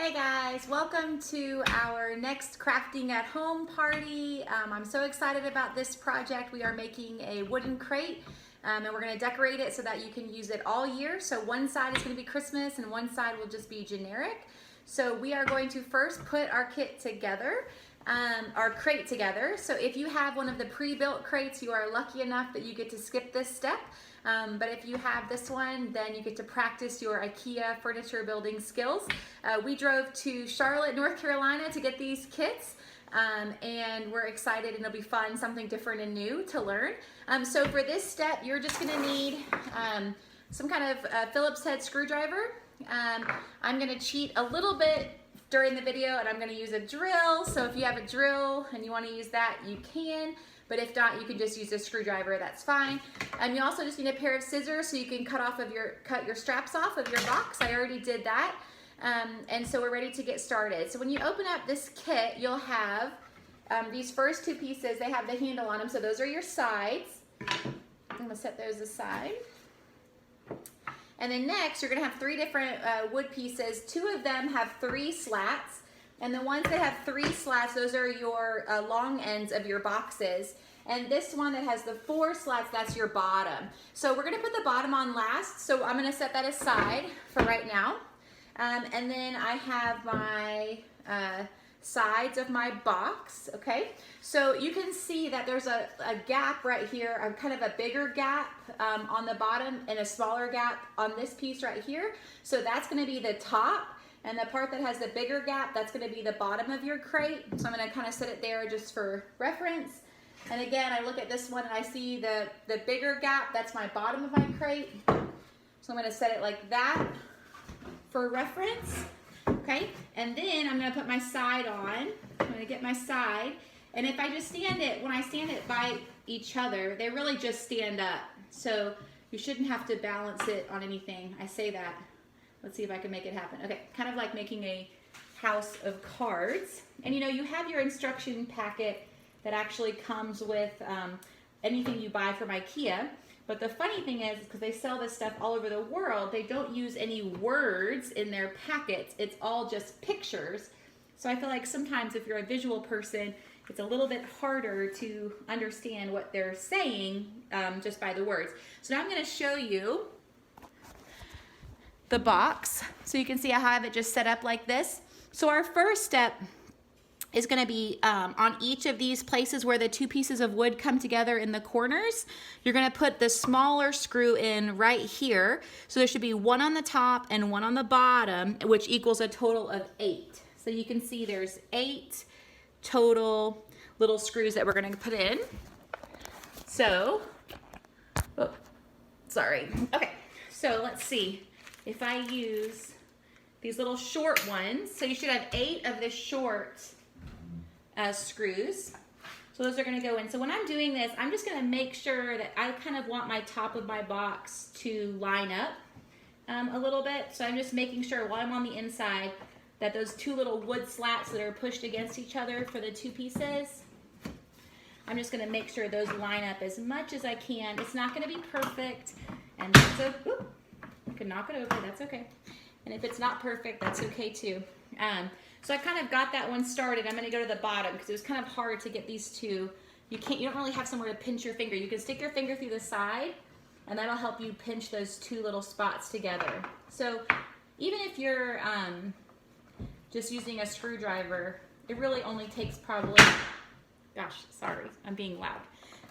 Hey guys, welcome to our next crafting at home party. I'm so excited about this project. We are making a wooden crate and we're going to decorate it so that you can use it all year. So one side is going to be Christmas and one side will just be generic. So we are going to first put our kit together, our crate together. So if you have one of the pre-built crates, you are lucky enough that you get to skip this step. But if you have this one, then you get to practice your IKEA furniture building skills. We drove to Charlotte, North Carolina to get these kits. And we're excited and it'll be fun, something different and new to learn. So for this step, you're just gonna need some kind of Phillips head screwdriver. I'm gonna cheat a little bit during the video and I'm gonna use a drill. So if you have a drill and you wanna use that, you can. But if not, you can just use a screwdriver, that's fine. You also just need a pair of scissors so you can cut your straps off of your box. I already did that. And so we're ready to get started. So when you open up this kit, you'll have these first two pieces, they have the handle on them, so those are your sides. I'm gonna set those aside. And then next, you're gonna have three different wood pieces. Two of them have 3 slats. And the ones that have 3 slats, those are your long ends of your boxes. And this one that has the 4 slats, that's your bottom. So we're gonna put the bottom on last. So I'm gonna set that aside for right now. And then I have my sides of my box, okay? So you can see that there's a gap right here, kind of a bigger gap on the bottom and a smaller gap on this piece right here. So that's gonna be the top. And the part that has the bigger gap, that's gonna be the bottom of your crate. So I'm gonna kind of set it there just for reference. And again, I look at this one and I see the bigger gap, that's my bottom of my crate. So I'm gonna set it like that for reference, okay? And then I'm gonna put my side on. I'm gonna get my side. And if I just stand it, when I stand it by each other, they really just stand up. So you shouldn't have to balance it on anything. I say that. Let's see if I can make it happen. Okay, kind of like making a house of cards. And you know, you have your instruction packet that actually comes with anything you buy from IKEA. But the funny thing is, because they sell this stuff all over the world, they don't use any words in their packets. It's all just pictures. So I feel like sometimes if you're a visual person, it's a little bit harder to understand what they're saying just by the words. So now I'm gonna show you the box. So you can see I have it just set up like this. So our first step is gonna be on each of these places where the 2 pieces of wood come together in the corners. You're gonna put the smaller screw in right here. So there should be 1 on the top and 1 on the bottom, which equals a total of 8. So you can see there's 8 total little screws that we're gonna put in. So, oh, sorry. Okay, so let's see. If I use these little short ones, so you should have 8 of the short screws. So those are gonna go in. So when I'm doing this, I'm just gonna make sure that I kind of want my top of my box to line up a little bit. So I'm just making sure while I'm on the inside that those 2 little wood slats that are pushed against each other for the 2 pieces, I'm just gonna make sure those line up as much as I can. It's not gonna be perfect, and so, I can knock it over, that's okay. And if it's not perfect, that's okay too. So I kind of got that one started. I'm gonna go to the bottom because it was kind of hard to get these 2. You don't really have somewhere to pinch your finger. You can stick your finger through the side and that'll help you pinch those 2 little spots together. So even if you're just using a screwdriver, it really only takes probably, gosh, sorry, I'm being loud.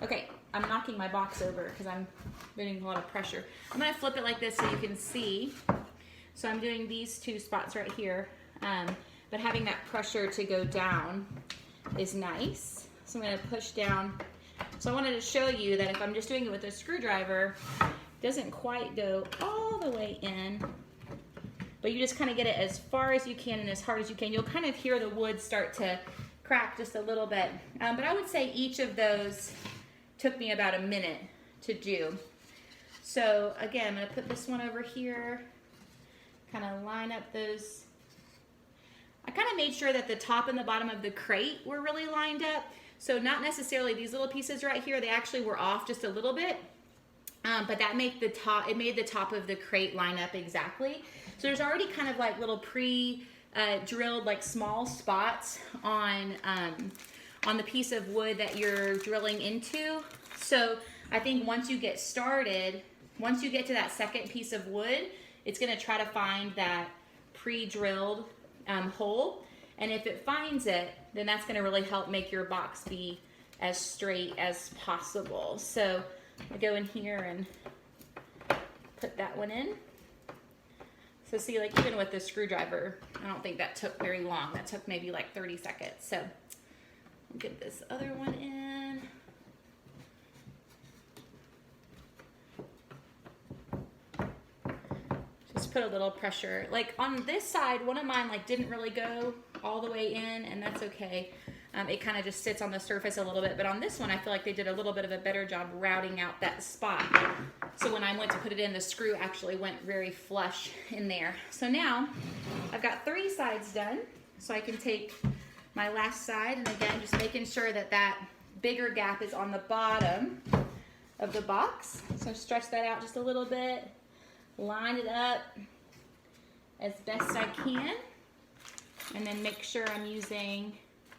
Okay, I'm knocking my box over because I'm putting a lot of pressure. I'm gonna flip it like this so you can see. So I'm doing these 2 spots right here, but having that pressure to go down is nice. So I'm gonna push down. So I wanted to show you that if I'm just doing it with a screwdriver, it doesn't quite go all the way in, but you just kind of get it as far as you can and as hard as you can. You'll kind of hear the wood start to crack just a little bit. But I would say each of those took me about a minute to do. So again, I'm gonna put this one over here, kind of line up those. I kind of made sure that the top and the bottom of the crate were really lined up. So not necessarily these little pieces right here, they actually were off just a little bit. But that made the top of the crate line up exactly. So there's already kind of like little drilled like small spots on the piece of wood that you're drilling into. So I think once you get started, once you get to that second piece of wood, it's going to try to find that pre-drilled hole. And if it finds it, then that's going to really help make your box be as straight as possible. So I go in here and put that one in. So see, like even with the screwdriver, I don't think that took very long. That took maybe like 30 seconds. So I'll get this other one in. Just put a little pressure. Like on this side, one of mine like didn't really go all the way in, and that's okay. It kind of just sits on the surface a little bit, but on this one I feel like they did a little bit of a better job routing out that spot. So when I went to put it in, the screw actually went very flush in there. So now I've got 3 sides done, so I can take my last side, and again just making sure that that bigger gap is on the bottom of the box. So stretch that out just a little bit, line it up as best I can, and then make sure I'm using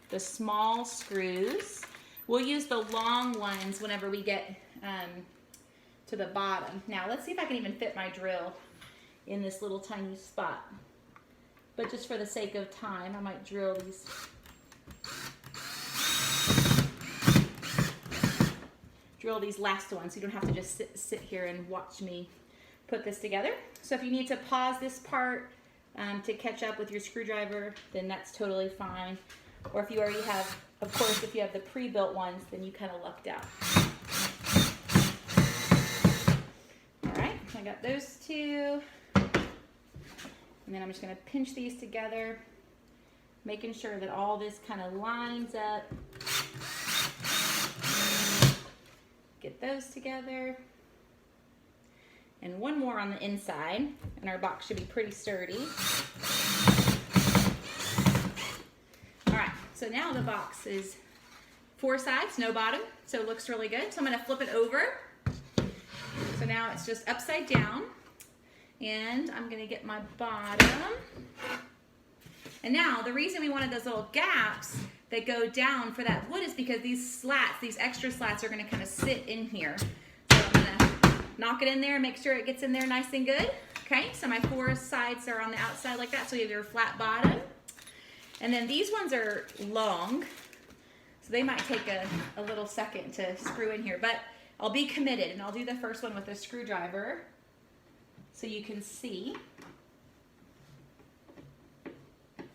the small screws. We'll use the long ones whenever we get to the bottom. Now let's see if I can even fit my drill in this little tiny spot. But just for the sake of time, I might drill these last ones, so you don't have to just sit here and watch me put this together. So if you need to pause this part to catch up with your screwdriver, then that's totally fine. Or if you already have, of course, if you have the pre-built ones, then you kind of lucked out. All right, I got those 2. And then I'm just going to pinch these together, making sure that all this kind of lines up. Get those together. And one more on the inside, and our box should be pretty sturdy. So now the box is 4 sides, no bottom, so it looks really good. So I'm gonna flip it over. So now it's just upside down, and I'm gonna get my bottom. And now the reason we wanted those little gaps that go down for that wood is because these slats, these extra slats are gonna kind of sit in here. So I'm gonna knock it in there, make sure it gets in there nice and good. Okay, so my 4 sides are on the outside like that, so you have your flat bottom. And then these ones are long, so they might take a little second to screw in here, but I'll be committed, and I'll do the first one with a screwdriver so you can see.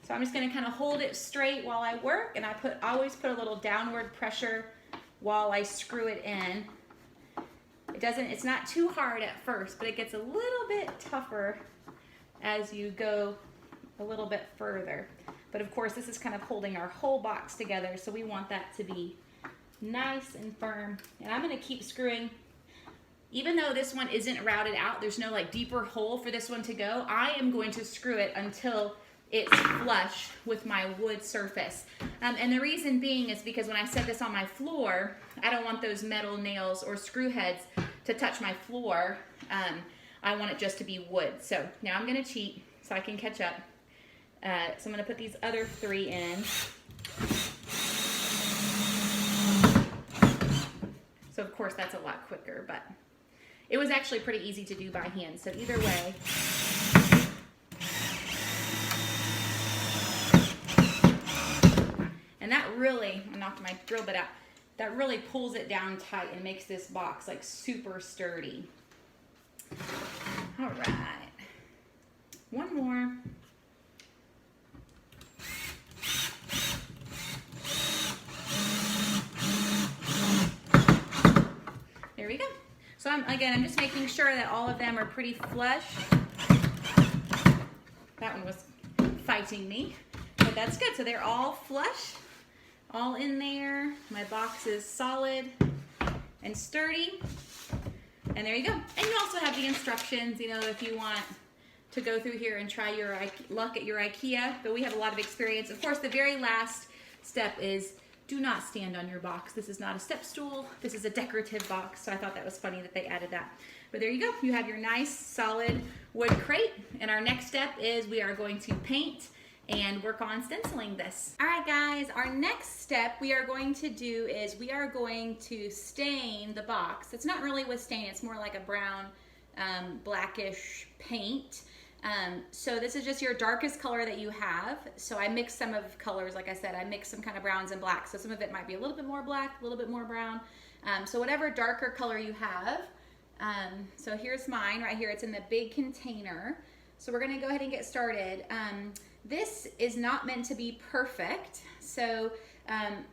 So I'm just gonna kind of hold it straight while I work, and I always put a little downward pressure while I screw it in. It's not too hard at first, but it gets a little bit tougher as you go a little bit further. But of course, this is kind of holding our whole box together, so we want that to be nice and firm. And I'm gonna keep screwing. Even though this one isn't routed out, there's no like deeper hole for this one to go, I am going to screw it until it's flush with my wood surface. And the reason being is because when I set this on my floor, I don't want those metal nails or screw heads to touch my floor. I want it just to be wood. So now I'm gonna cheat so I can catch up. So I'm going to put these other 3 in. So of course that's a lot quicker, but it was actually pretty easy to do by hand. So either way. And that really, I knocked my drill bit out, that really pulls it down tight and makes this box like super sturdy. All right. One more. There we go. So I'm just making sure that all of them are pretty flush. That one was fighting me, but that's good. So they're all flush, all in there. My box is solid and sturdy. And there you go. And you also have the instructions, you know, if you want to go through here and try your luck at your IKEA, but we have a lot of experience. Of course, the very last step is do not stand on your box. This is not a step stool. This is a decorative box, so I thought that was funny that they added that. But there you go. You have your nice, solid wood crate, and our next step is we are going to paint and work on stenciling this. All right guys, our next step we are going to do is we are going to stain the box. It's not really with stain, it's more like a brown blackish paint. So this is just your darkest color that you have. So I mixed some of colors, like I said, I mixed some kind of browns and blacks. So some of it might be a little bit more black, a little bit more brown. So whatever darker color you have. So here's mine right here. It's in the big container. So we're gonna go ahead and get started. This is not meant to be perfect. So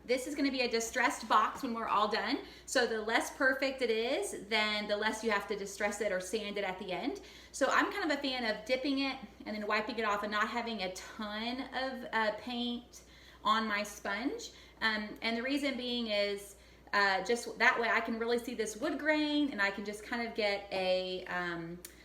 this is gonna be a distressed box when we're all done. So the less perfect it is, then the less you have to distress it or sand it at the end. So I'm kind of a fan of dipping it and then wiping it off and not having a ton of paint on my sponge. And the reason being is just that way I can really see this wood grain and I can just kind of get a,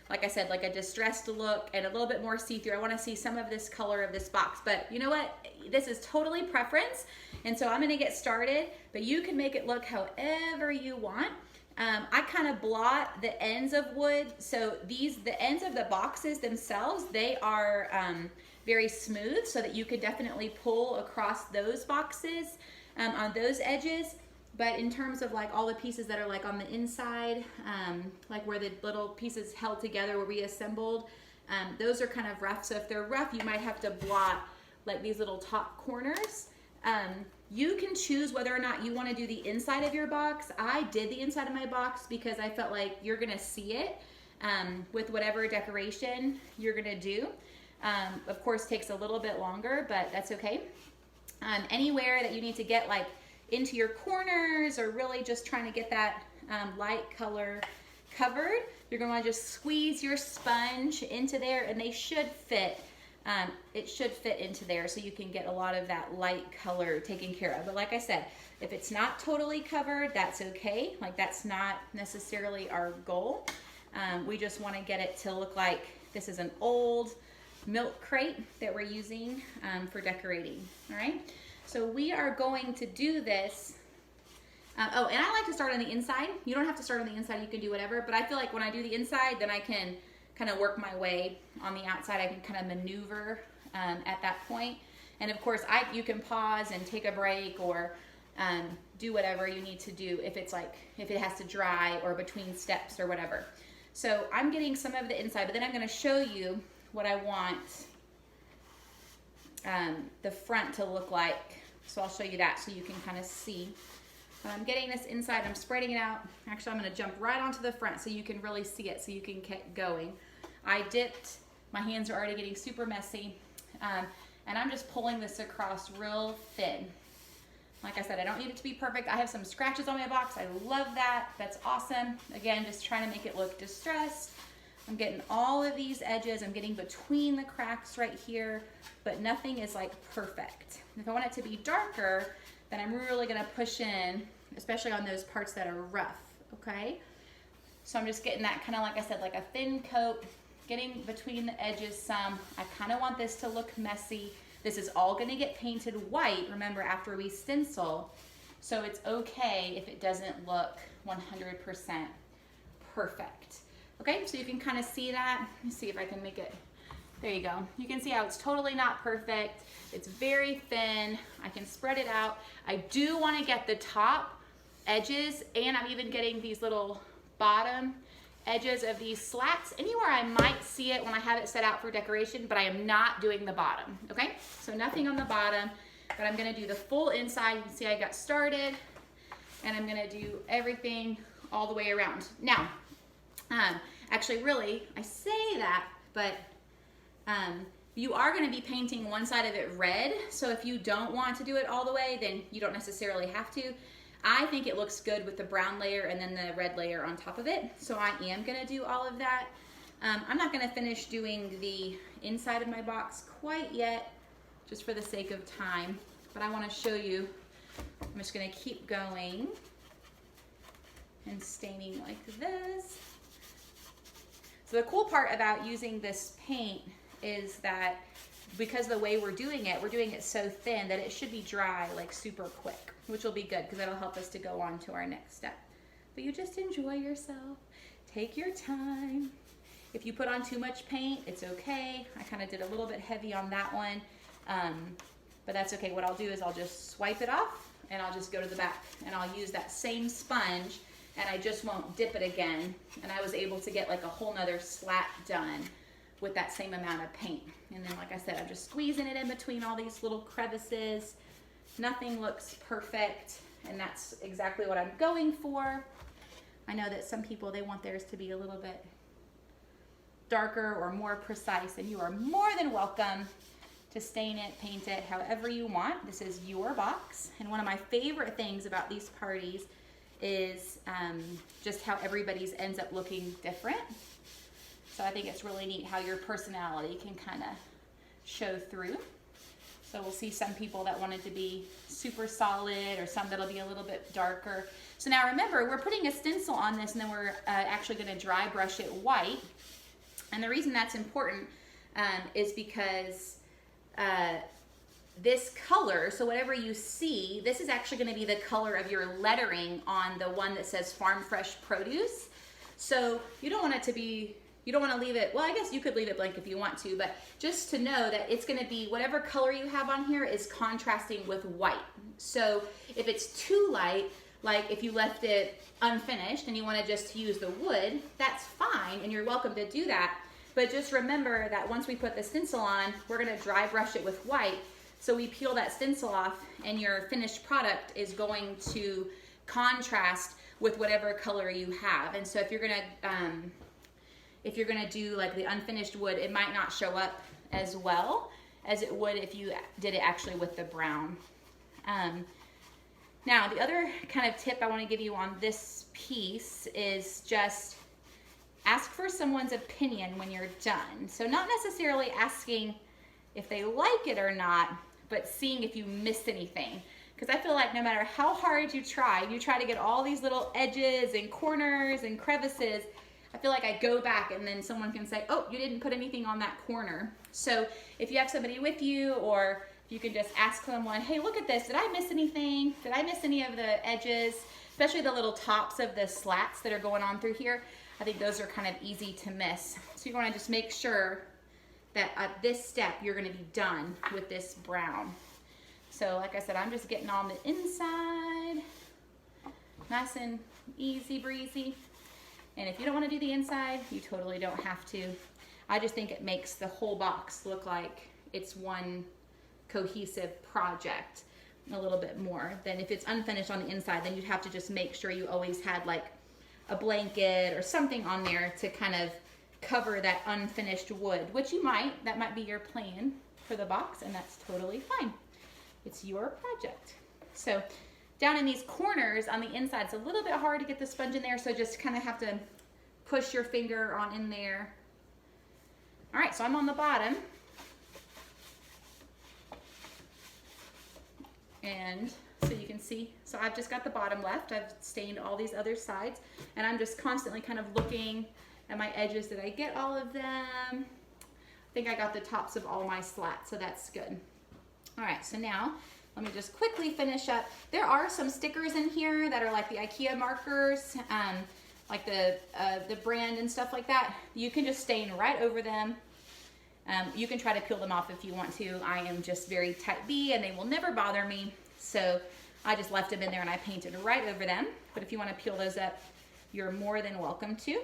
like I said, like a distressed look and a little bit more see-through. I want to see some of this color of this box, but you know what? This is totally preference. And so I'm going to get started, but you can make it look however you want. I kind of blot the ends of wood. So the ends of the boxes themselves, they are very smooth so that you could definitely pull across those boxes on those edges. But in terms of like all the pieces that are like on the inside, like where the little pieces held together were reassembled, those are kind of rough. So if they're rough, you might have to blot like these little top corners. You can choose whether or not you want to do the inside of your box. I did the inside of my box because I felt like you're gonna see it with whatever decoration you're gonna do. Of course, it takes a little bit longer, but that's okay. Anywhere that you need to get like into your corners or really just trying to get that light color covered, you're gonna wanna just squeeze your sponge into there and they should fit. It should fit into there so you can get a lot of that light color taken care of. But like I said, if it's not totally covered, that's okay. Like that's not necessarily our goal. We just wanna get it to look like this is an old milk crate that we're using for decorating, all right? So we are going to do this. Oh, and I like to start on the inside. You don't have to start on the inside, you can do whatever, but I feel like when I do the inside, then I can kind of work my way on the outside. I can kind of maneuver at that point. And of course, you can pause and take a break or do whatever you need to do if it has to dry or between steps or whatever. So I'm getting some of the inside, but then I'm gonna show you what I want the front to look like. So I'll show you that so you can kind of see. I'm getting this inside, I'm spreading it out. Actually, I'm gonna jump right onto the front so you can really see it, so you can get going. I dipped, my hands are already getting super messy, and I'm just pulling this across real thin. Like I said, I don't need it to be perfect. I have some scratches on my box, I love that, that's awesome. Again, just trying to make it look distressed. I'm getting all of these edges, I'm getting between the cracks right here, but nothing is like perfect. If I want it to be darker, then I'm really gonna push in, especially on those parts that are rough, okay? So I'm just getting that kind of, like I said, like a thin coat, getting between the edges some. I kind of want this to look messy. This is all gonna get painted white, remember, after we stencil. So it's okay if it doesn't look 100% perfect. Okay, so you can kind of see that. Let me see if I can make it. There you go. You can see how it's totally not perfect. It's very thin. I can spread it out. I do want to get the top edges, and I'm even getting these little bottom edges of these slats. Anywhere I might see it when I have it set out for decoration, but I am not doing the bottom, okay? So nothing on the bottom, but I'm gonna do the full inside. You can see I got started, and I'm gonna do everything all the way around. Now, actually, really, I say that, but you are going to be painting one side of it red, so if you don't want to do it all the way, then you don't necessarily have to. I think it looks good with the brown layer and then the red layer on top of it, so I am going to do all of that. I'm not going to finish doing the inside of my box quite yet, just for the sake of time, but I want to show you. I'm just going to keep going and staining like this. So the cool part about using this paint is that because the way we're doing it so thin that it should be dry like super quick, which will be good because that'll help us to go on to our next step. But you just enjoy yourself, take your time. If you put on too much paint, it's okay. I kind of did a little bit heavy on that one. But that's okay. What I'll do is I'll just swipe it off and I'll just go to the back and I'll use that same sponge and I just won't dip it again. And I was able to get like a whole nother slat done with that same amount of paint. And then like I said, I'm just squeezing it in between all these little crevices. Nothing looks perfect, and that's exactly what I'm going for. I know that some people, they want theirs to be a little bit darker or more precise, and you are more than welcome to stain it, paint it, however you want. This is your box. And one of my favorite things about these parties is just how everybody's ends up looking different. So I think it's really neat how your personality can kind of show through. So we'll see some people that want it to be super solid or some that'll be a little bit darker. So now remember, we're putting a stencil on this and then we're actually going to dry brush it white. And the reason that's important is because this color, so whatever you see, this is actually going to be the color of your lettering on the one that says Farm Fresh Produce. So you don't want it to be, you don't want to leave it, well, I guess you could leave it blank if you want to, but just to know that it's going to be whatever color you have on here is contrasting with white. So if it's too light, like if you left it unfinished and you want to just use the wood, that's fine and you're welcome to do that. But just remember that once we put the stencil on, we're going to dry brush it with white. So we peel that stencil off and your finished product is going to contrast with whatever color you have. And so if you're going to do like the unfinished wood, it might not show up as well as it would if you did it actually with the brown. Now the other kind of tip I want to give you on this piece is just ask for someone's opinion when you're done. So not necessarily asking if they like it or not, but seeing if you missed anything. Because I feel like no matter how hard you try to get all these little edges and corners and crevices, I feel like I go back and then someone can say, oh, you didn't put anything on that corner. So if you have somebody with you, or if you can just ask someone, hey, look at this, did I miss anything? Did I miss any of the edges? Especially the little tops of the slats that are going on through here. I think those are kind of easy to miss. So you want to just make sure that at this step, you're going to be done with this brown. So like I said, I'm just getting on the inside, nice and easy breezy. And if you don't want to do the inside, you totally don't have to. I just think it makes the whole box look like it's one cohesive project a little bit more than if it's unfinished on the inside. Then you'd have to just make sure you always had like a blanket or something on there to kind of cover that unfinished wood, which you might, that might be your plan for the box, and that's totally fine. It's your project. So down in these corners on the inside, it's a little bit hard to get the sponge in there, so just kind of have to push your finger on in there. All right, so I'm on the bottom. And so you can see, so I've just got the bottom left. I've stained all these other sides, and I'm just constantly kind of looking at my edges. Did I get all of them? I think I got the tops of all my slats, so that's good. All right, so now let me just quickly finish up. There are some stickers in here that are like the IKEA markers, like the brand and stuff like that. You can just stain right over them. You can try to peel them off if you want to. I am just very type B and they will never bother me. So I just left them in there and I painted right over them. But if you want to peel those up, you're more than welcome to.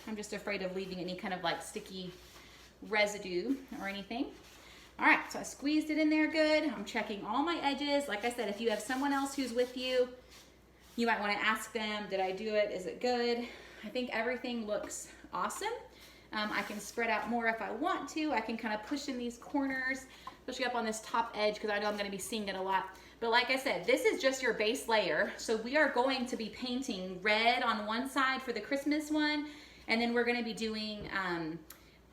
I'm just afraid of leaving any kind of like sticky residue or anything. All right, so I squeezed it in there good. I'm checking all my edges. Like I said, if you have someone else who's with you, you might want to ask them, did I do it? Is it good? I think everything looks awesome. I can spread out more if I want to. I can kind of push in these corners, especially up on this top edge, because I know I'm going to be seeing it a lot. But like I said, this is just your base layer. So we are going to be painting red on one side for the Christmas one, and then we're going to be doing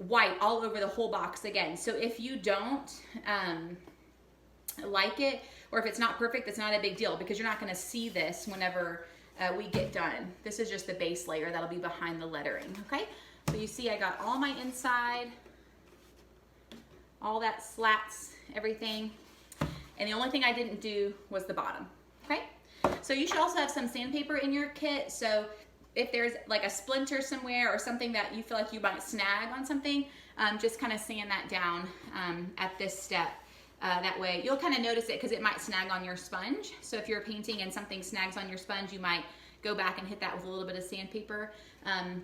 white all over the whole box again. So if you don't like it, or if it's not perfect, it's not a big deal, because you're not going to see this whenever we get done. This is just the base layer that'll be behind the lettering, okay? So you see I got all my inside, all that slats, everything. And the only thing I didn't do was the bottom, okay? So you should also have some sandpaper in your kit. So if there's like a splinter somewhere or something that you feel like you might snag on something, just kind of sand that down at this step. That way you'll kind of notice it because it might snag on your sponge. So if you're painting and something snags on your sponge, you might go back and hit that with a little bit of sandpaper.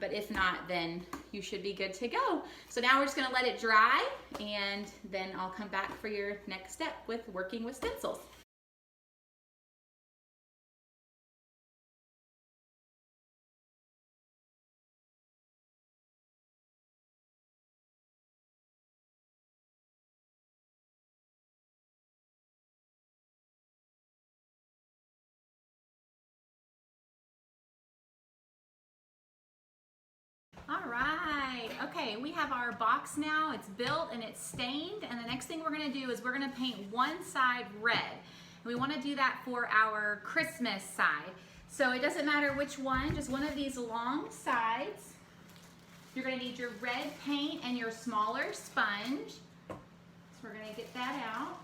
But if not, then you should be good to go. So now we're just gonna let it dry, and then I'll come back for your next step with working with stencils. All right, okay, we have our box now. It's built and it's stained, and the next thing we're gonna do is we're gonna paint one side red. And we wanna do that for our Christmas side. So it doesn't matter which one, just one of these long sides. You're gonna need your red paint and your smaller sponge. So we're gonna get that out.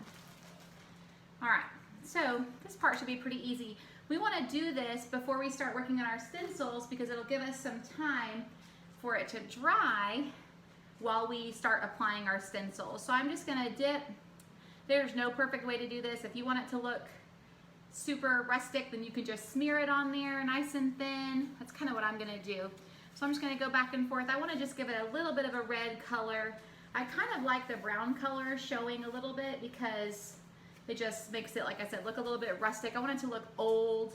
All right, so this part should be pretty easy. We wanna do this before we start working on our stencils because it'll give us some time for it to dry while we start applying our stencils. So I'm just gonna dip. There's no perfect way to do this. If you want it to look super rustic, then you can just smear it on there nice and thin. That's kind of what I'm gonna do. So I'm just gonna go back and forth. I wanna just give it a little bit of a red color. I kind of like the brown color showing a little bit because it just makes it, like I said, look a little bit rustic. I want it to look old,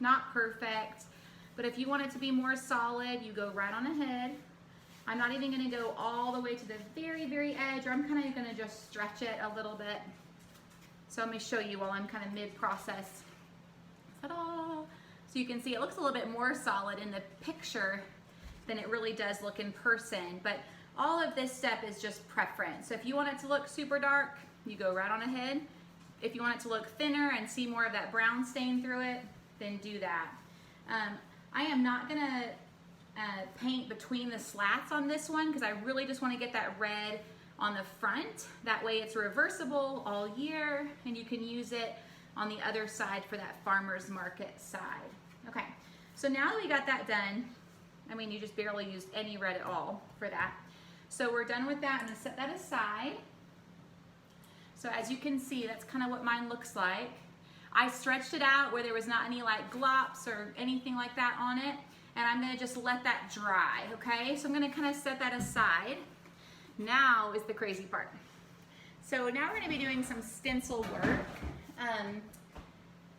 not perfect. But if you want it to be more solid, you go right on ahead. I'm not even gonna go all the way to the very, very edge, or I'm kind of gonna just stretch it a little bit. So let me show you while I'm kind of mid-process. Ta-da! So you can see it looks a little bit more solid in the picture than it really does look in person. But all of this step is just preference. So if you want it to look super dark, you go right on ahead. If you want it to look thinner and see more of that brown stain through it, then do that. I am not gonna paint between the slats on this one because I really just want to get that red on the front. That way it's reversible all year and you can use it on the other side for that farmer's market side. Okay, so now that we got that done, I mean, you just barely used any red at all for that. So we're done with that. I'm gonna set that aside. So as you can see, that's kind of what mine looks like. I stretched it out where there was not any like glops or anything like that on it, and I'm gonna just let that dry, okay? So I'm gonna kind of set that aside. Now is the crazy part. So now we're gonna be doing some stencil work.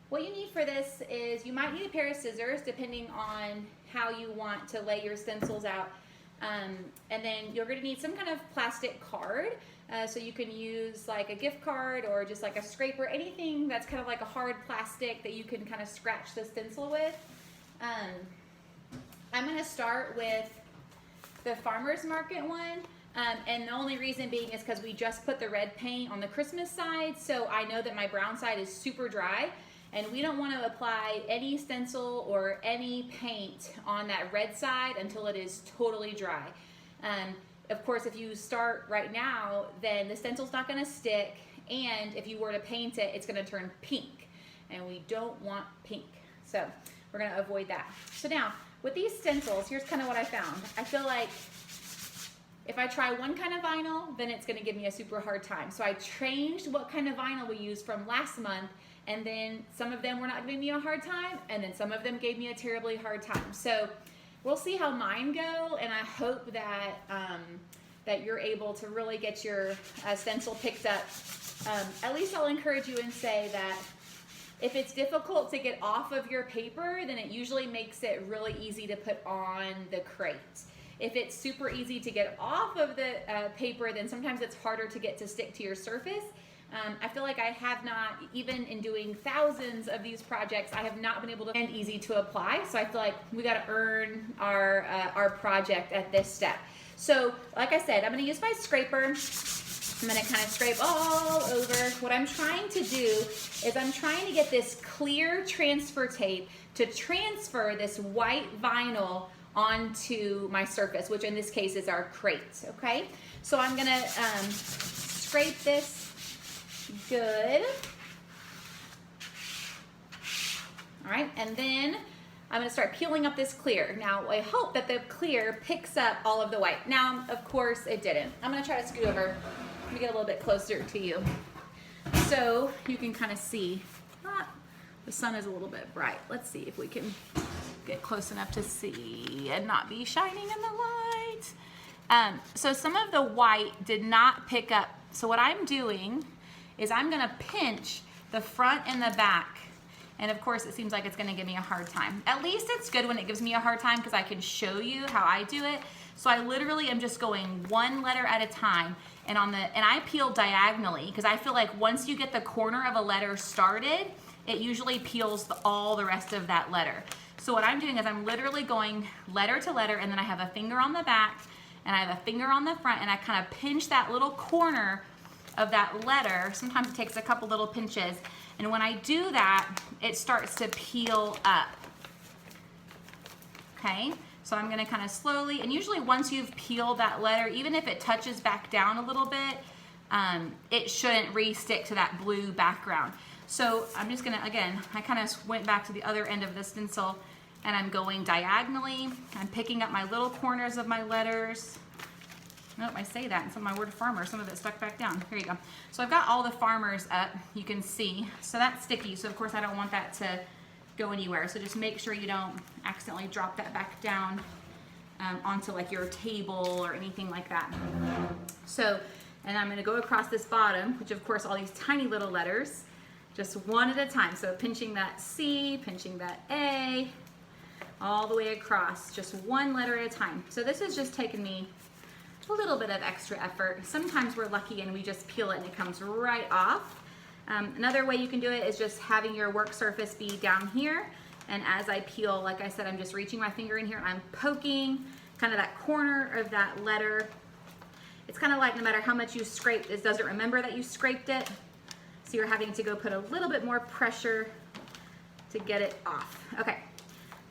What you need for this is you might need a pair of scissors depending on how you want to lay your stencils out. And then you're gonna need some kind of plastic card. So you can use like a gift card or just like a scraper, anything that's kind of like a hard plastic that you can kind of scratch the stencil with. I'm gonna start with the farmer's market one. And the only reason being is because we just put the red paint on the Christmas side, so I know that my brown side is super dry, and we don't want to apply any stencil or any paint on that red side until it is totally dry. Of course, if you start right now, then the stencil's not going to stick, and if you were to paint it, it's going to turn pink, and we don't want pink, so we're going to avoid that. So now, with these stencils, here's kind of what I found. I feel like if I try one kind of vinyl, then it's gonna give me a super hard time. So I changed what kind of vinyl we used from last month, and then some of them were not giving me a hard time, and then some of them gave me a terribly hard time. So we'll see how mine go, and I hope that that you're able to really get your stencil picked up. At least I'll encourage you and say that if it's difficult to get off of your paper, then it usually makes it really easy to put on the crate. If it's super easy to get off of the paper, then sometimes it's harder to get to stick to your surface. I feel like I have not, even in doing thousands of these projects, I have not been able to and easy to apply. So I feel like we got to earn our project at this step. So like I said, I'm going to use my scraper. I'm going to kind of scrape all over. What I'm trying to do is I'm trying to get this clear transfer tape to transfer this white vinyl onto my surface, which in this case is our crate, okay? So I'm gonna scrape this good. All right, and then I'm gonna start peeling up this clear. Now, I hope that the clear picks up all of the white. Now, of course, it didn't. I'm gonna try to scoot over. Let me get a little bit closer to you. So you can kind of see, the sun is a little bit bright. Let's see if we can get close enough to see and not be shining in the light. So some of the white did not pick up. So what I'm doing is I'm gonna pinch the front and the back. And of course it seems like it's gonna give me a hard time. At least it's good when it gives me a hard time because I can show you how I do it. So I literally am just going one letter at a time, and I peel diagonally because I feel like once you get the corner of a letter started, it usually peels all the rest of that letter. So what I'm doing is I'm literally going letter to letter, and then I have a finger on the back and I have a finger on the front, and I kind of pinch that little corner of that letter. Sometimes it takes a couple little pinches, and when I do that, it starts to peel up. Okay, so I'm gonna kind of slowly, and usually once you've peeled that letter, even if it touches back down a little bit, it shouldn't re-stick to that blue background. So I'm just gonna, again, I kind of went back to the other end of the stencil, and I'm going diagonally. I'm picking up my little corners of my letters. Nope, I say that, and some of my word farmer, some of it stuck back down. Here you go. So I've got all the farmers up, you can see. So that's sticky, so of course I don't want that to go anywhere. So just make sure you don't accidentally drop that back down onto like your table or anything like that. So, and I'm gonna go across this bottom, which of course all these tiny little letters, just one at a time. So pinching that C, pinching that A, all the way across, just one letter at a time. So this has just taken me a little bit of extra effort. Sometimes we're lucky and we just peel it and it comes right off. Another way you can do it is just having your work surface be down here, and as I peel, like I said, I'm just reaching my finger in here and I'm poking kind of that corner of that letter. It's kind of like no matter how much you scrape, it doesn't remember that you scraped it, so you're having to go put a little bit more pressure to get it off. Okay,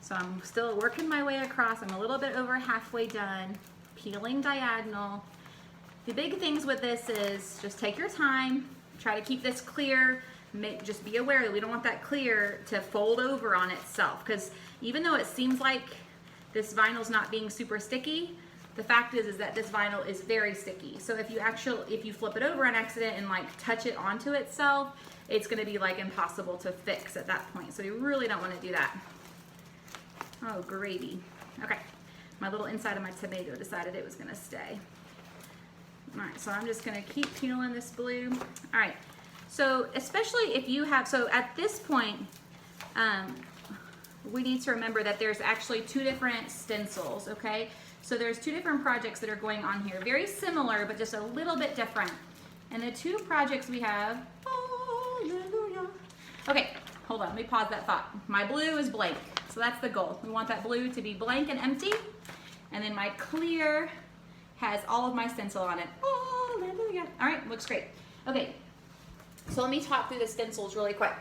so I'm still working my way across. I'm a little bit over halfway done, peeling diagonal. The big things with this is just take your time, try to keep this clear. Just be aware that we don't want that clear to fold over on itself, because even though it seems like this vinyl's not being super sticky, the fact is that this vinyl is very sticky. So if you flip it over on accident and like touch it onto itself, it's gonna be like impossible to fix at that point. So you really don't wanna do that. Oh, gravy. Okay, my little inside of my tomato decided it was gonna stay. All right, so I'm just gonna keep peeling this blue. All right, so especially if you have, so at this point, we need to remember that there's actually two different stencils, okay? So there's two different projects that are going on here. Very similar, but just a little bit different. And the two projects we have, hallelujah. Okay, hold on, let me pause that thought. My blue is blank, so that's the goal. We want that blue to be blank and empty. And then my clear has all of my stencil on it. Hallelujah. All right, looks great. Okay, so let me talk through the stencils really quick.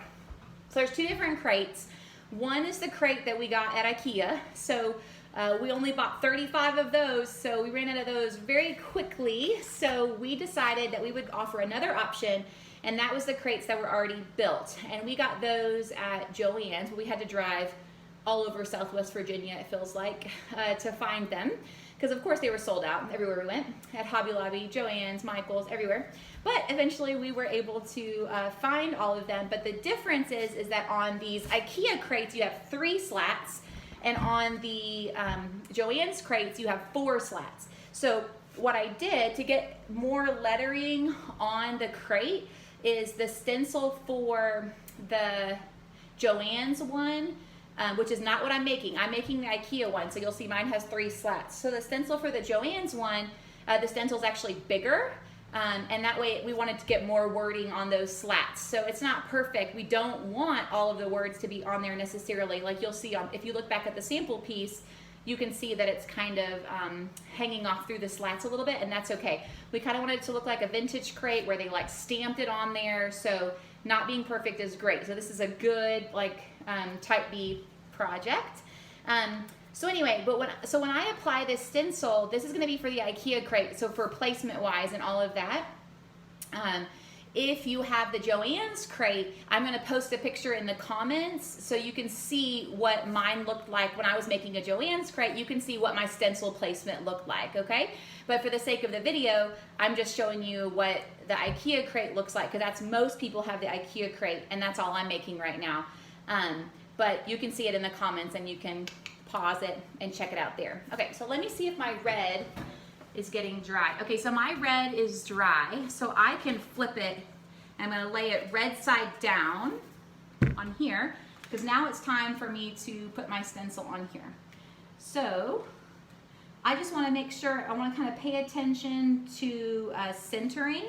So there's two different crates. One is the crate that we got at IKEA. So we only bought 35 of those, so we ran out of those very quickly. So we decided that we would offer another option, and that was the crates that were already built. And we got those at Joann's, but we had to drive all over Southwest Virginia, it feels like, to find them. Because of course they were sold out everywhere we went, at Hobby Lobby, Joann's, Michael's, everywhere. But eventually we were able to find all of them. But the difference is that on these IKEA crates you have 3 slats, and on the Joann's crates you have 4 slats. So what I did to get more lettering on the crate is the stencil for the Joann's one, which is not what I'm making. I'm making the IKEA one, so you'll see mine has 3 slats. So the stencil for the Joann's one, the stencil's actually bigger, and that way we wanted to get more wording on those slats. So it's not perfect. We don't want all of the words to be on there necessarily. Like you'll see, if you look back at the sample piece, you can see that it's kind of hanging off through the slats a little bit, and that's okay. We kind of wanted it to look like a vintage crate where they like stamped it on there, so not being perfect is great. So this is a good like type B project. So anyway, so when I apply this stencil, this is going to be for the IKEA crate, so for placement wise and all of that. If you have the Joann's crate, I'm gonna post a picture in the comments so you can see what mine looked like when I was making a Joann's crate. You can see what my stencil placement looked like, okay? But for the sake of the video, I'm just showing you what the IKEA crate looks like, because that's most people have the IKEA crate, and that's all I'm making right now. But you can see it in the comments, and you can pause it and check it out there. Okay, so let me see if my red is getting dry. Okay, so my red is dry, so I can flip it. I'm gonna lay it red side down on here, because now it's time for me to put my stencil on here. So I just wanna make sure, I wanna kind of pay attention to centering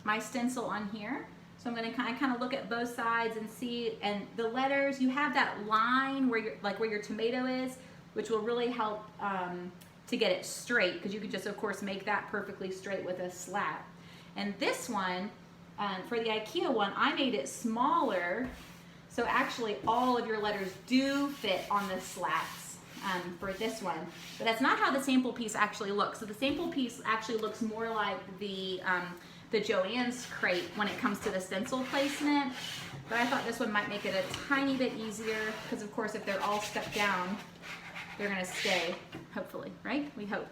my stencil on here. So I'm gonna kind of look at both sides and see, and the letters, you have that line where where your tomato is, which will really help to get it straight, because you could just, of course, make that perfectly straight with a slat. And this one, for the IKEA one, I made it smaller, so actually all of your letters do fit on the slats for this one. But that's not how the sample piece actually looks. So the sample piece actually looks more like the Joann's crate when it comes to the stencil placement. But I thought this one might make it a tiny bit easier, because of course if they're all stuck down, they're gonna stay, hopefully, right? We hope.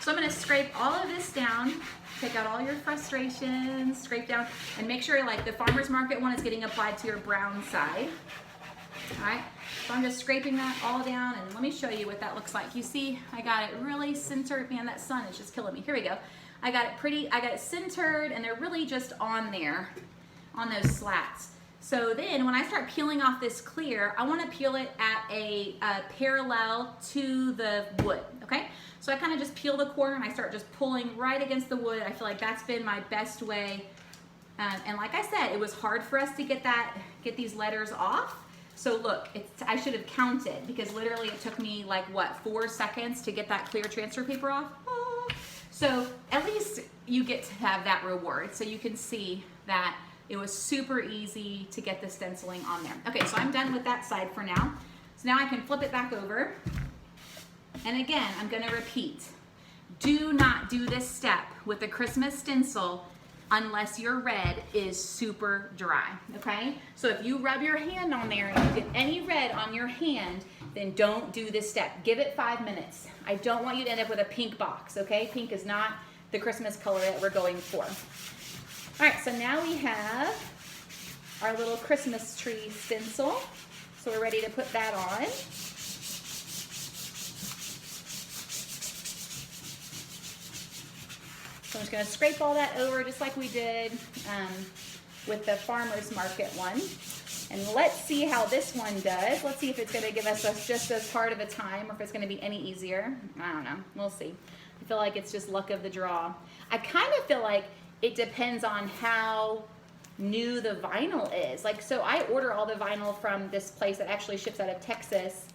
So I'm gonna scrape all of this down, take out all your frustrations, scrape down, and make sure like the farmer's market one is getting applied to your brown side. All right, so I'm just scraping that all down, and let me show you what that looks like. You see, I got it really centered. Man, that sun is just killing me. Here we go. I got it centered, and they're really just on there, on those slats. So then when I start peeling off this clear, I want to peel it at a parallel to the wood, okay? So I kind of just peel the corner and I start just pulling right against the wood. I feel like that's been my best way. And like I said, it was hard for us to get these letters off. So look, I should have counted, because literally it took me like, what, 4 seconds to get that clear transfer paper off? Oh. So at least you get to have that reward. So you can see that it was super easy to get the stenciling on there. Okay, so I'm done with that side for now. So now I can flip it back over. And again, I'm gonna repeat. Do not do this step with the Christmas stencil unless your red is super dry, okay? So if you rub your hand on there and you get any red on your hand, then don't do this step. Give it 5 minutes. I don't want you to end up with a pink box, okay? Pink is not the Christmas color that we're going for. All right, so now we have our little Christmas tree stencil. So we're ready to put that on. So I'm just gonna scrape all that over just like we did with the farmer's market one. And let's see how this one does. Let's see if it's gonna give us just as hard of a time, or if it's gonna be any easier. I don't know, we'll see. I feel like it's just luck of the draw. I kind of feel like it depends on how new the vinyl is. Like, so I order all the vinyl from this place that actually ships out of Texas,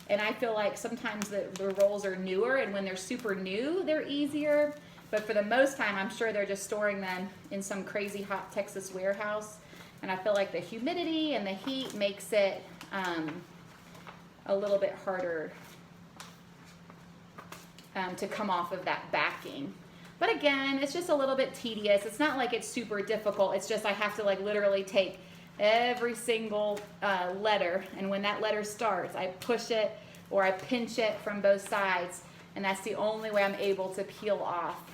and I feel like sometimes the rolls are newer, and when they're super new, they're easier. But for the most time, I'm sure they're just storing them in some crazy hot Texas warehouse. And I feel like the humidity and the heat makes it a little bit harder to come off of that backing. But again, it's just a little bit tedious. It's not like it's super difficult. It's just I have to like literally take every single letter, and when that letter starts, I push it or I pinch it from both sides, and that's the only way I'm able to peel off.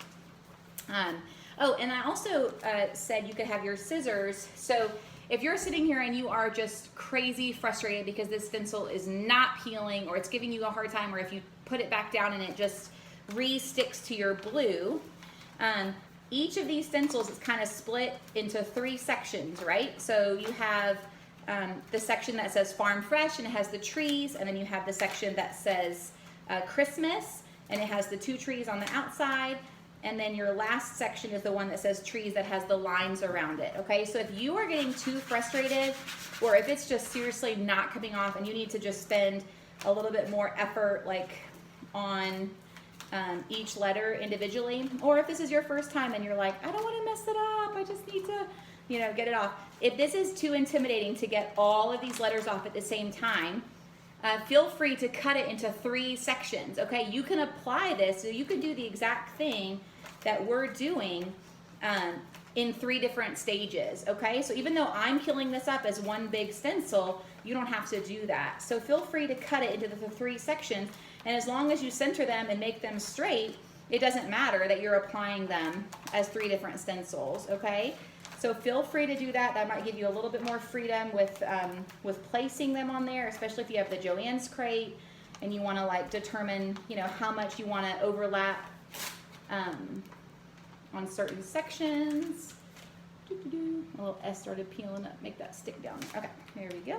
Oh, and I also said you could have your scissors. So if you're sitting here and you are just crazy frustrated because this stencil is not peeling, or it's giving you a hard time, or if you put it back down and it just re-sticks to your blue, each of these stencils is kind of split into 3 sections, right? So you have the section that says Farm Fresh, and it has the trees, and then you have the section that says Christmas, and it has the 2 trees on the outside, and then your last section is the one that says trees, that has the lines around it, okay? So if you are getting too frustrated, or if it's just seriously not coming off and you need to just spend a little bit more effort like on each letter individually, or if this is your first time and you're like, I don't want to mess it up, I just need to, you know, get it off. If this is too intimidating to get all of these letters off at the same time, feel free to cut it into 3 sections, okay? You can apply this, so you can do the exact thing that we're doing in 3 different stages, okay? So even though I'm killing this up as one big stencil, you don't have to do that. So feel free to cut it into the 3 sections, and as long as you center them and make them straight, it doesn't matter that you're applying them as 3 different stencils, okay? So feel free to do that. That might give you a little bit more freedom with placing them on there, especially if you have the Joann's crate and you wanna like determine, you know, how much you wanna overlap on certain sections. A little S started peeling up, make that stick down. Okay, there we go.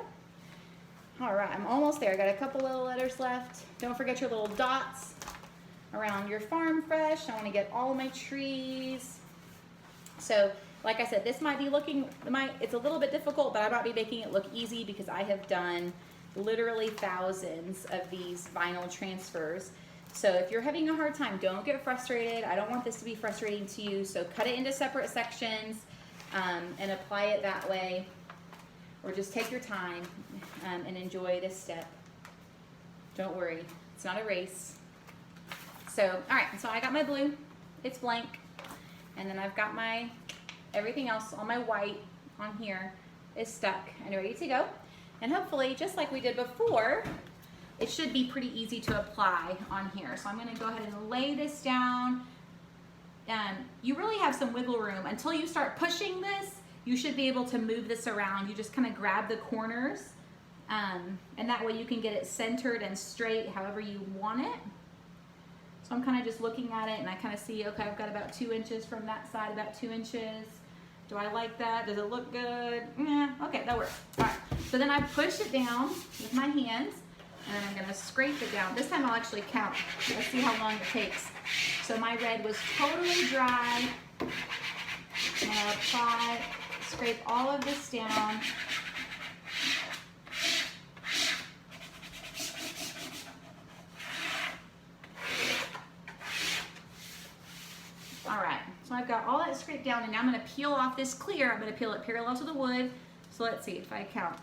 All right, I'm almost there. I got a couple little letters left. Don't forget your little dots around your farm fresh. I want to get all my trees. So, like I said, this might be looking, it's a little bit difficult, but I might be making it look easy because I have done literally thousands of these vinyl transfers. So if you're having a hard time, don't get frustrated. I don't want this to be frustrating to you. So cut it into separate sections and apply it that way. Or just take your time and enjoy this step. Don't worry, it's not a race. So, all right, so I got my blue, it's blank. And then I've got my, everything else, all my white on here is stuck and ready to go. And hopefully, just like we did before, it should be pretty easy to apply on here. So I'm gonna go ahead and lay this down. You really have some wiggle room. Until you start pushing this, you should be able to move this around. You just kind of grab the corners, and that way you can get it centered and straight however you want it. So I'm kind of just looking at it and I kind of see, okay, I've got about 2 inches from that side, about 2 inches. Do I like that? Does it look good? Yeah, okay, that works. All right, so then I push it down with my hands and then I'm gonna scrape it down. This time I'll actually count. Let's see how long it takes. So my red was totally dry. I'm gonna apply, scrape all of this down. All right, so I've got all that scraped down and now I'm gonna peel off this clear. I'm gonna peel it parallel to the wood. So let's see if I count.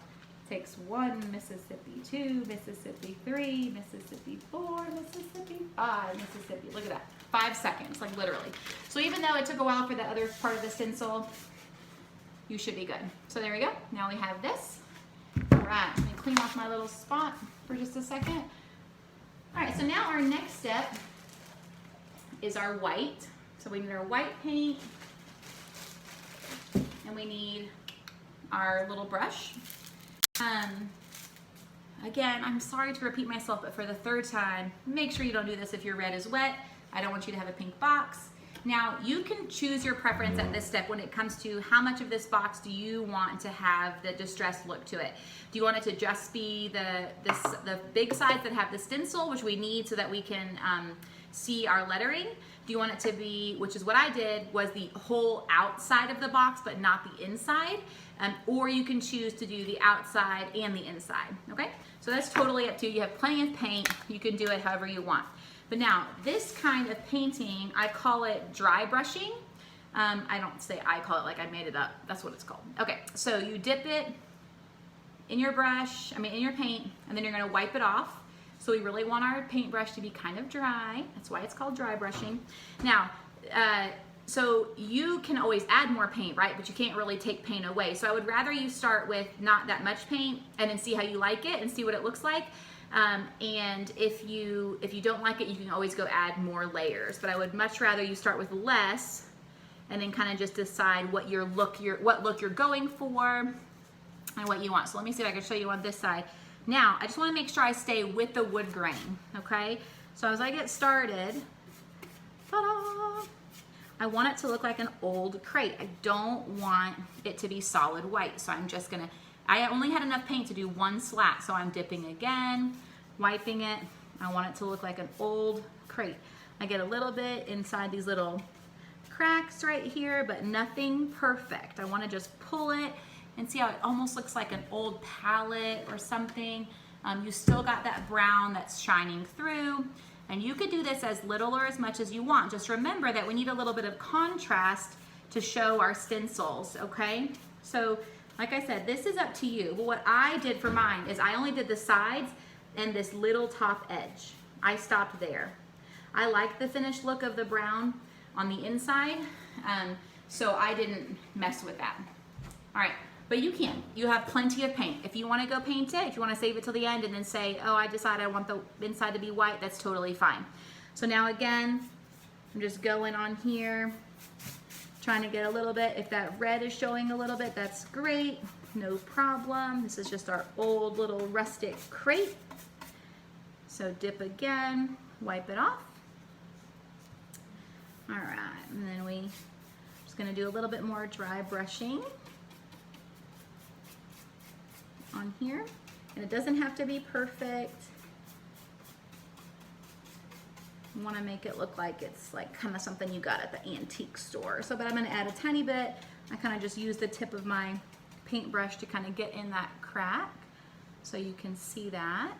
It takes 1 Mississippi, 2 Mississippi, 3 Mississippi, 4 Mississippi, 5 Mississippi. Look at that, 5 seconds, like literally. So even though it took a while for the other part of the stencil, you should be good. So there we go, now we have this. All right, let me clean off my little spot for just a second. All right, so now our next step is our white. So we need our white paint and we need our little brush. Again, I'm sorry to repeat myself, but for the 3rd time, make sure you don't do this if your red is wet. I don't want you to have a pink box. Now, you can choose your preference at this step when it comes to how much of this box do you want to have the distressed look to it. Do you want it to just be the big sides that have the stencil, which we need so that we can see our lettering? Do you want it to be, which is what I did, was the whole outside of the box but not the inside? Or you can choose to do the outside and the inside, okay? So that's totally up to you. You have plenty of paint. You can do it however you want. But now, this kind of painting, I call it dry brushing. I don't say I call it like I made it up. That's what it's called. Okay, so you dip it in your brush, in your paint, and then you're gonna wipe it off. So we really want our paintbrush to be kind of dry. That's why it's called dry brushing. Now, so you can always add more paint, right? But you can't really take paint away. So I would rather you start with not that much paint and then see how you like it and see what it looks like. And if you don't like it, you can always go add more layers. But I would much rather you start with less and then kind of just decide what look you're going for and what you want. So let me see if I can show you on this side. Now, I just want to make sure I stay with the wood grain, okay? So as I get started, ta-da! I want it to look like an old crate. I don't want it to be solid white, so I'm just gonna, I only had enough paint to do 1 slat, so I'm dipping again, wiping it. I want it to look like an old crate. I get a little bit inside these little cracks right here, but nothing perfect. I want to just pull it and see how it almost looks like an old palette or something. You still got that brown that's shining through, and you could do this as little or as much as you want. Just remember that we need a little bit of contrast to show our stencils, okay? So like I said, this is up to you. But what I did for mine is I only did the sides and this little top edge. I stopped there. I like the finished look of the brown on the inside. So I didn't mess with that. All right, but you can. You have plenty of paint. If you want to go paint it, if you want to save it till the end and then say, oh, I decided I want the inside to be white, that's totally fine. So now again, I'm just going on here, trying to get a little bit. If that red is showing a little bit, that's great. No problem. This is just our old little rustic crate. So dip again, wipe it off. All right, and then we just gonna do a little bit more dry brushing on here. And it doesn't have to be perfect. You wanna make it look like it's like kind of something you got at the antique store. So, but I'm gonna add a tiny bit. I kind of just use the tip of my paintbrush to kind of get in that crack so you can see that.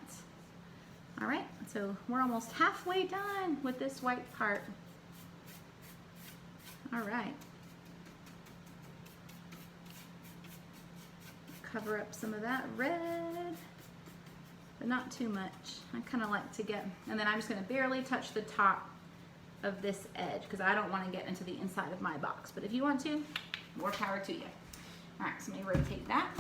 All right, so we're almost halfway done with this white part. All right. Cover up some of that red, but not too much. I kind of like to get, and then I'm just gonna barely touch the top of this edge because I don't want to get into the inside of my box. But if you want to, more power to you. All right, so let me rotate that.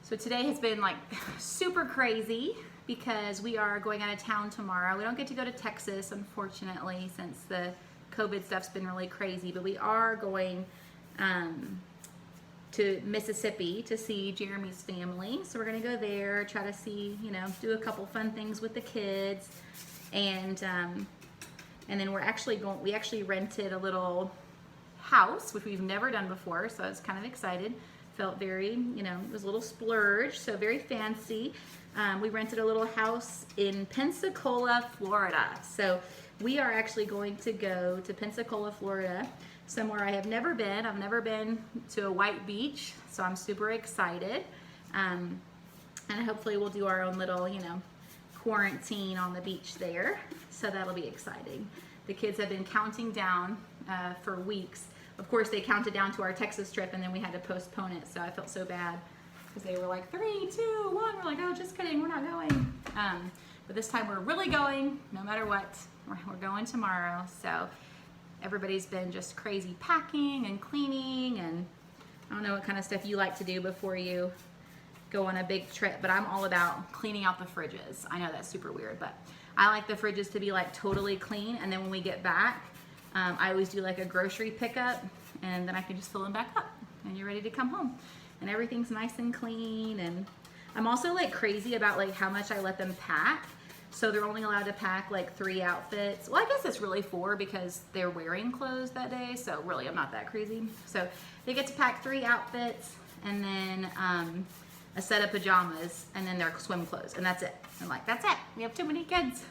So today has been like super crazy because we are going out of town tomorrow. We don't get to go to Texas, unfortunately, since the COVID stuff's been really crazy, but we are going to Mississippi to see Jeremy's family. So we're gonna go there, try to see, you know, do a couple fun things with the kids. And then we actually rented a little house, which we've never done before, so I was kind of excited. Felt very, you know, it was a little splurge, so very fancy. We rented a little house in Pensacola, Florida. So we are actually going to go to Pensacola, Florida, somewhere I have never been. I've never been to a white beach, so I'm super excited. And hopefully we'll do our own little, you know, quarantine on the beach there. So that'll be exciting. The kids have been counting down for weeks. Of course, they counted down to our Texas trip, and then we had to postpone it, so I felt so bad because they were like 3, 2, 1. We're like, oh, just kidding, we're not going. But this time we're really going, no matter what. We're going tomorrow, so everybody's been just crazy packing and cleaning, and I don't know what kind of stuff you like to do before you go on a big trip, but I'm all about cleaning out the fridges. I know that's super weird, but I like the fridges to be like totally clean, and then when we get back, I always do like a grocery pickup, and then I can just fill them back up, and you're ready to come home, and everything's nice and clean. And I'm also like crazy about like how much I let them pack. So they're only allowed to pack like 3 outfits. Well, I guess it's really 4 because they're wearing clothes that day. So really, I'm not that crazy. So they get to pack 3 outfits, and then a set of pajamas, and then their swim clothes, and that's it. I'm like, that's it. We have too many kids.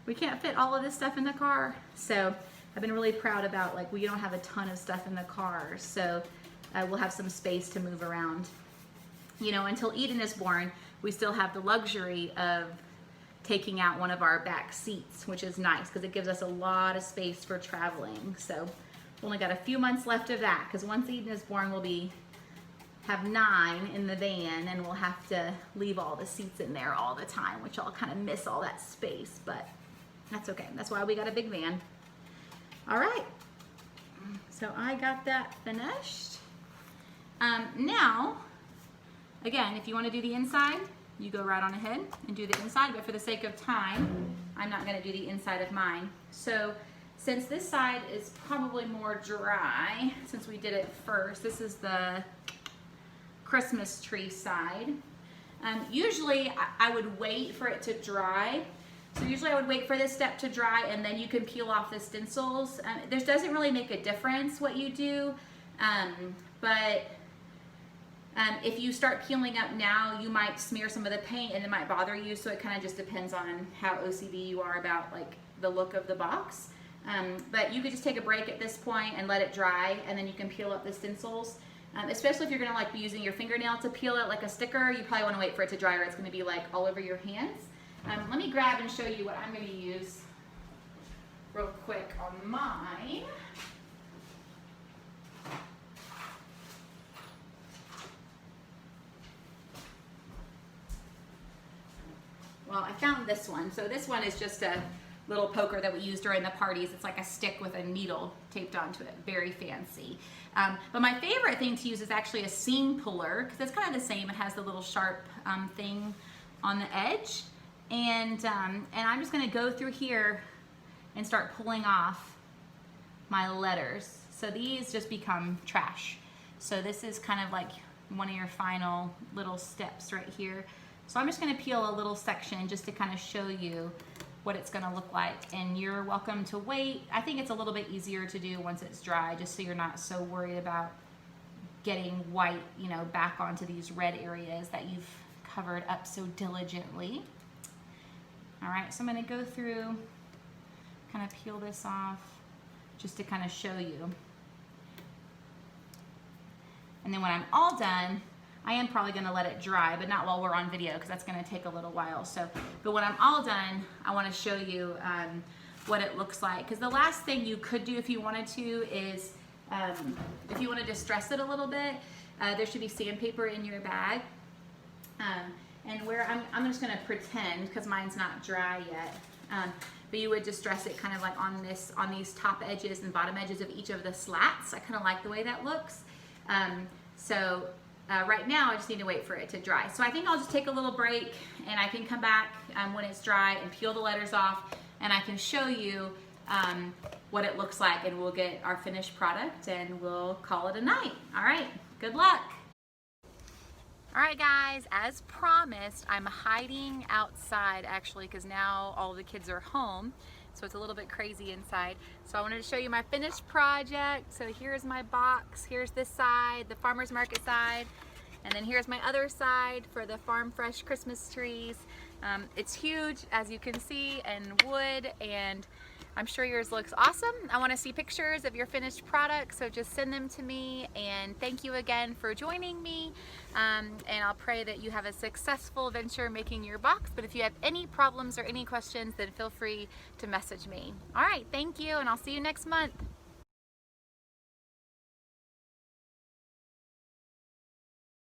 We can't fit all of this stuff in the car. So I've been really proud about like we don't have a ton of stuff in the car. So we'll have some space to move around. You know, until Eden is born, we still have the luxury of taking out one of our back seats, which is nice because it gives us a lot of space for traveling. So we've only got a few months left of that, because once Eden is born, we'll have 9 in the van, and we'll have to leave all the seats in there all the time, which I'll kind of miss all that space, but that's okay. That's why we got a big van. All right, so I got that finished. Now, again, if you want to do the inside, you go right on ahead and do the inside, but for the sake of time, I'm not going to do the inside of mine. So since this side is probably more dry, since we did it first, this is the Christmas tree side. Usually I would wait for it to dry. So usually I would wait for this step to dry, and then you can peel off the stencils. This doesn't really make a difference what you do, but if you start peeling up now, you might smear some of the paint and it might bother you, so it kind of just depends on how OCD you are about like the look of the box. But you could just take a break at this point and let it dry, and then you can peel up the stencils. Especially if you're gonna like be using your fingernail to peel it like a sticker, you probably wanna wait for it to dry, or it's gonna be like all over your hands. Let me grab and show you what I'm gonna use real quick on mine. Well, I found this one. So this one is just a little poker that we use during the parties. It's like a stick with a needle taped onto it. Very fancy. But my favorite thing to use is actually a seam puller, because it's kind of the same. It has the little sharp thing on the edge. And I'm just gonna go through here and start pulling off my letters. So these just become trash. So this is kind of like one of your final little steps right here. So I'm just gonna peel a little section just to kind of show you what it's gonna look like, and you're welcome to wait. I think it's a little bit easier to do once it's dry, just so you're not so worried about getting white, you know, back onto these red areas that you've covered up so diligently. All right, so I'm gonna go through, kind of peel this off just to kind of show you. And then when I'm all done, I am probably gonna let it dry, but not while we're on video, because that's gonna take a little while. So, but when I'm all done, I wanna show you what it looks like. Because the last thing you could do if you wanted to is, if you wanna distress it a little bit, there should be sandpaper in your bag. And where I'm just gonna pretend, because mine's not dry yet, but you would distress it kind of like on these top edges and bottom edges of each of the slats. I kind of like the way that looks. Right now I just need to wait for it to dry. So I think I'll just take a little break, and I can come back when it's dry and peel the letters off, and I can show you what it looks like, and we'll get our finished product and we'll call it a night. All right, good luck. All right guys, as promised, I'm hiding outside actually, because now all the kids are home. So it's a little bit crazy inside. So I wanted to show you my finished project. So here's my box, here's this side, the farmer's market side, and then here's my other side for the Farm Fresh Christmas trees. It's huge, as you can see, and wood, and I'm sure yours looks awesome. I want to see pictures of your finished product, so just send them to me, and thank you again for joining me. And I'll pray that you have a successful venture making your box, but if you have any problems or any questions, then feel free to message me. All right, thank you, and I'll see you next month.